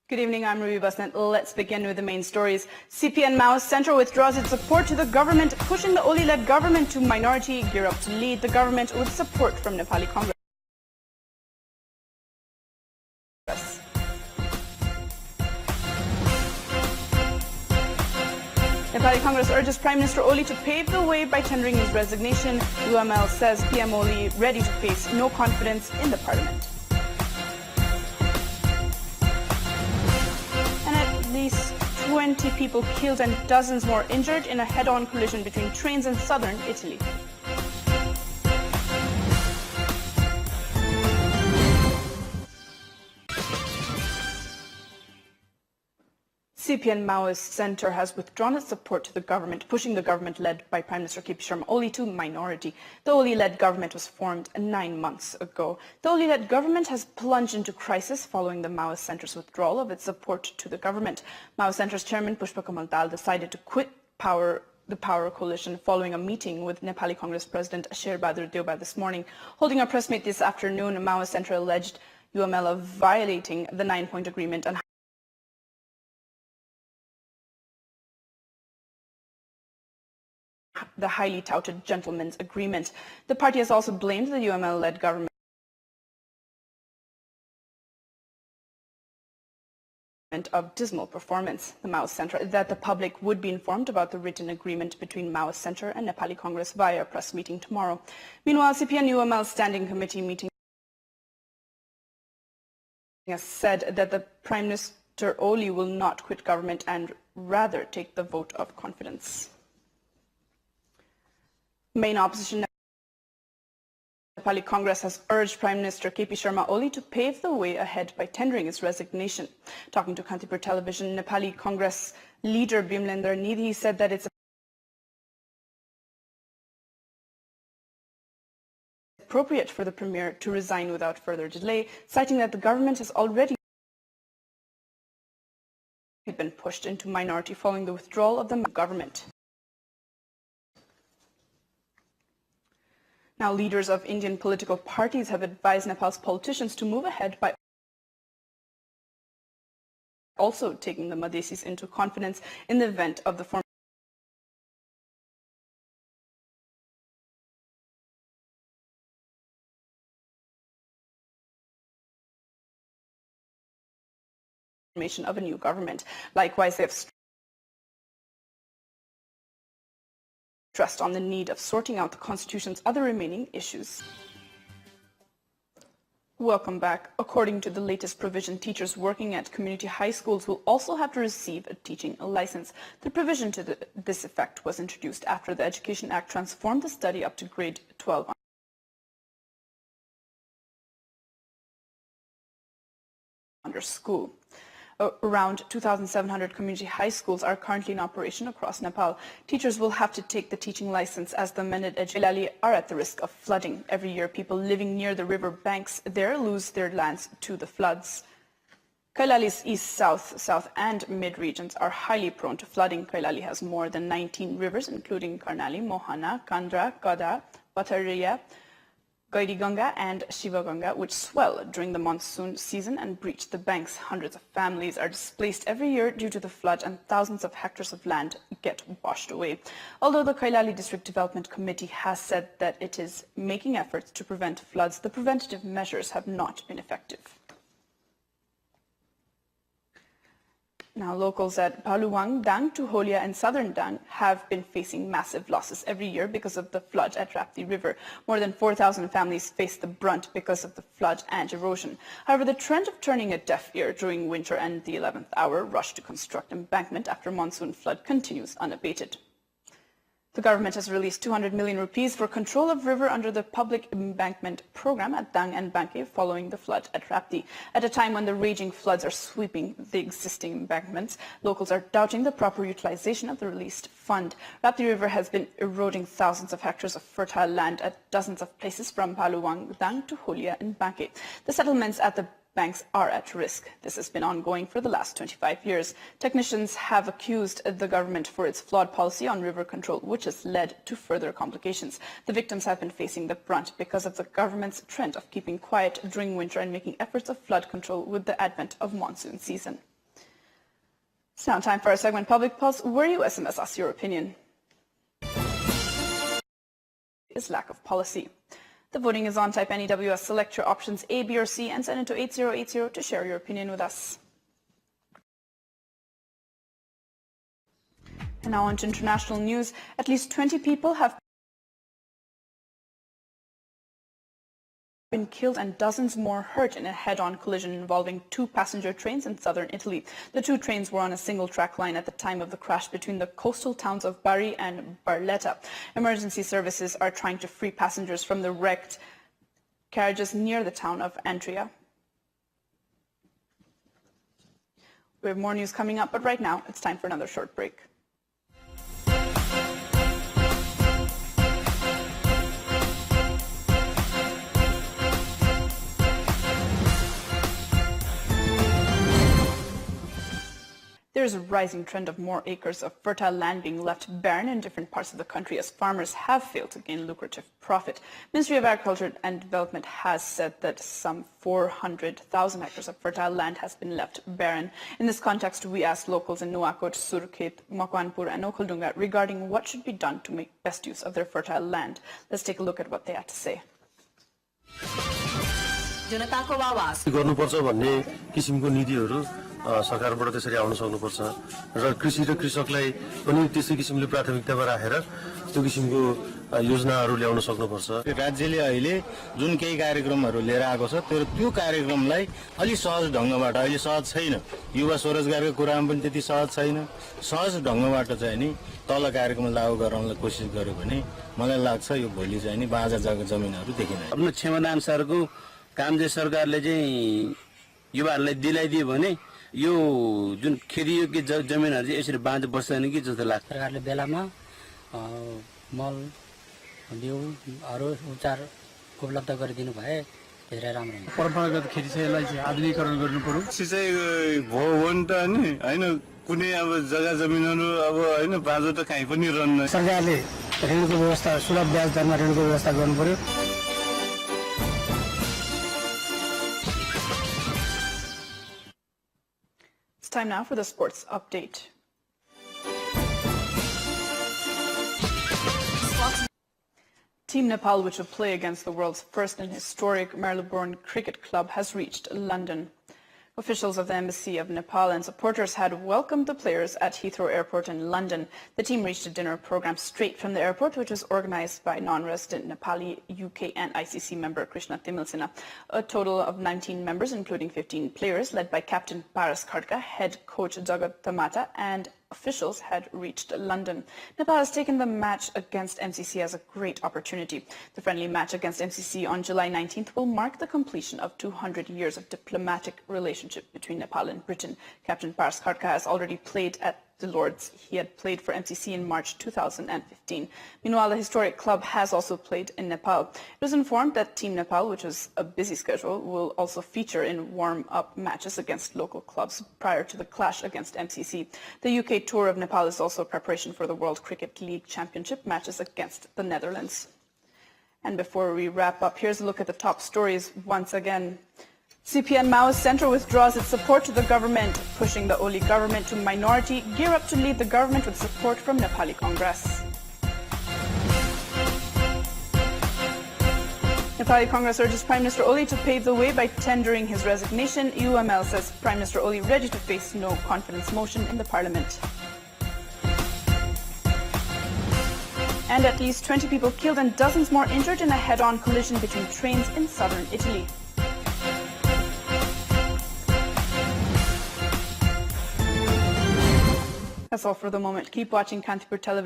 Good evening, I'm Ruby Basnet. Let's begin with the main stories. CPN Maoist Centre withdraws its support to the government, pushing the Oli-led government to minority, gear up to lead the government with support from Nepali Congress. Nepali Congress urges Prime Minister Oli to pave the way by tendering his resignation. UML says PM Oli ready to face no confidence in the parliament. At least 20 people killed and dozens more injured in a head-on collision between trains in southern Italy. CPN Maoist Centre has withdrawn its support to the government, pushing the government led by Prime Minister KP Sharma Oli to minority. The Oli-led government was formed 9 months ago. The Oli-led government has plunged into crisis following the Maoist Centre's withdrawal of its support to the government. Maoist Centre's chairman Pushpa Kamal Dal decided to quit the Power Coalition following a meeting with Nepali Congress President Sher Bahadur Deuba this morning. Holding a press meet this afternoon, Maoist Centre alleged UML of violating the 9-point agreement and the highly touted gentleman's agreement. The party has also blamed the UML-led government of dismal performance. The Maoist Centre that the public would be informed about the written agreement between Maoist Centre and Nepali Congress via a press meeting tomorrow. Meanwhile, CPN UML Standing Committee meeting has said that the Prime Minister Oli will not quit government and rather take the vote of confidence. Main opposition Nepali Congress has urged Prime Minister KP Sharma Oli to pave the way ahead by tendering his resignation. Talking to Kantipur Television, Nepali Congress leader Bimlender Nidhi said that it's appropriate for the Premier to resign without further delay, citing that the government has already been pushed into minority following the withdrawal of the government. Now, leaders of Indian political parties have advised Nepal's politicians to move ahead by also taking the Madhesis into confidence in the event of the formation of a new government. Likewise, they have stressed on the need of sorting out the Constitution's other remaining issues. Welcome back. According to the latest provision, teachers working at community high schools will also have to receive a teaching license. The provision to this effect was introduced after the Education Act transformed the study up to grade 12 under school. Around 2,700 community high schools are currently in operation across Nepal. Teachers will have to take the teaching license as the amended Kailali are at the risk of flooding. Every year, people living near the river banks there lose their lands to the floods. Kailali's east, south and mid regions are highly prone to flooding. Kailali has more than 19 rivers, including Karnali, Mohana, Kandra, Kada, Pathariya, Gairiganga and Shivaganga, which swell during the monsoon season and breach the banks. Hundreds of families are displaced every year due to the flood and thousands of hectares of land get washed away. Although the Kailali District Development Committee has said that it is making efforts to prevent floods, the preventative measures have not been effective. Now, locals at Paluang, Dang, Tuholia and southern Dang have been facing massive losses every year because of the flood at Rapti River. More than 4,000 families face the brunt because of the flood and erosion. However, the trend of turning a deaf ear during winter and the 11th hour rush to construct embankment after monsoon flood continues unabated. The government has released 200 million rupees for control of river under the public embankment program at Dang and Banke following the flood at Rapti. At a time when the raging floods are sweeping the existing embankments, locals are doubting the proper utilization of the released fund. Rapti River has been eroding thousands of hectares of fertile land at dozens of places from Paluang, Dang to Hulia and Banke. The settlements at the banks are at risk. This has been ongoing for the last 25 years. Technicians have accused the government for its flawed policy on river control, which has led to further complications. The victims have been facing the brunt because of the government's trend of keeping quiet during winter and making efforts of flood control with the advent of monsoon season. It's now time for our segment Public Pulse, where you SMS us your opinion. Is lack of policy. The voting is on. Type NEWS, select your options A, B or C and send it to 8080 to share your opinion with us. And now on to international news. At least 20 people have been killed and dozens more hurt in a head-on collision involving two passenger trains in southern Italy. The two trains were on a single track line at the time of the crash between the coastal towns of Bari and Barletta. Emergency services are trying to free passengers from the wrecked carriages near the town of Antria. We have more news coming up, but right now it's time for another short break. There is a rising trend of more acres of fertile land being left barren in different parts of the country as farmers have failed to gain lucrative profit. Ministry of Agriculture and Development has said that some 400,000 hectares of fertile land has been left barren. In this context, we asked locals in Nuwakot, Surkhet, Makwanpur and Okhaldunga regarding what should be done to make best use of their fertile land. Let's take a look at what they had to say. सरकारबाट त्यसरी आउन सक्नुपर्छ र कृषि र कृषकलाई पनि त्यसै किसिमले प्राथमिकतामा राखेर त्यो किसिमको योजनाहरू ल्याउन सक्नुपर्छ। राज्यले अहिले जुन केही कार्यक्रमहरू लिएर आएको छ त्यो कार्यक्रमलाई अलि सहज ढंगबाट अहिले सहज छैन, युवा स्वरोजगारको कुरामा पनि त्यति सहज छैन, सहज ढंगबाट चाहिँ नि तल कार्यक्रम लागू गराउनलाई कोसिस गर्यो भने मलाई लाग्छ यो भोलि चाहिँ नि बाजा जमिनहरू देखिन। आफ्नो क्षमता अनुसारको काम चाहिँ सरकारले चाहिँ युवाहरूलाई दिलाइदियो भने यो जुन खेतीयोग्य जमिनहरु चाहिँ यसरी बाँझो बस्दैन कि जस्तो लाग्छ। सरकारले बेलामा मल बिउहरू उपचार उपलब्ध गरिदिनु भए धेरै राम्रो हुन्छ। परम्परागत खेती चाहिँ यसलाई चाहिँ आधुनिकीकरण गर्नु पर्यो। सिँचाइ भयो भने त नि हैन कुनै अब जग्गा जमिनहरू अब हैन बाँझो त कहीँ पनि रहन्न। सरकारले ऋणको व्यवस्था सुलभ ब्याज दरमा ऋणको व्यवस्था गर्नु पर्यो। Time now for the sports update. Team Nepal, which will play against the world's first and historic Marylebone Cricket Club, has reached London. Officials of the Embassy of Nepal and supporters had welcomed the players at Heathrow Airport in London. The team reached a dinner program straight from the airport, which was organized by non-resident Nepali, UK and ICC member Krishna Timilsena. A total of 19 members, including 15 players, led by captain Paras Khadka, head coach Jagat Tamata, and officials had reached London. Nepal has taken the match against MCC as a great opportunity. The friendly match against MCC on July 19th will mark the completion of 200 years of diplomatic relationship between Nepal and Britain. Captain Paras Khadka has already played at the Lords. He had played for MCC in March 2015. Meanwhile, the historic club has also played in Nepal. It was informed that Team Nepal, which has a busy schedule, will also feature in warm-up matches against local clubs prior to the clash against MCC. The UK tour of Nepal is also preparation for the World Cricket League Championship matches against the Netherlands. And before we wrap up, here's a look at the top stories once again. CPN Maoist Centre withdraws its support to the government, pushing the Oli government to minority, gear up to lead the government with support from Nepali Congress. Nepali Congress urges Prime Minister Oli to pave the way by tendering his resignation. UML says Prime Minister Oli ready to face no confidence motion in the parliament. And at least 20 people killed and dozens more injured in a head-on collision between trains in southern Italy. That's all for the moment. Keep watching Kantipur Television.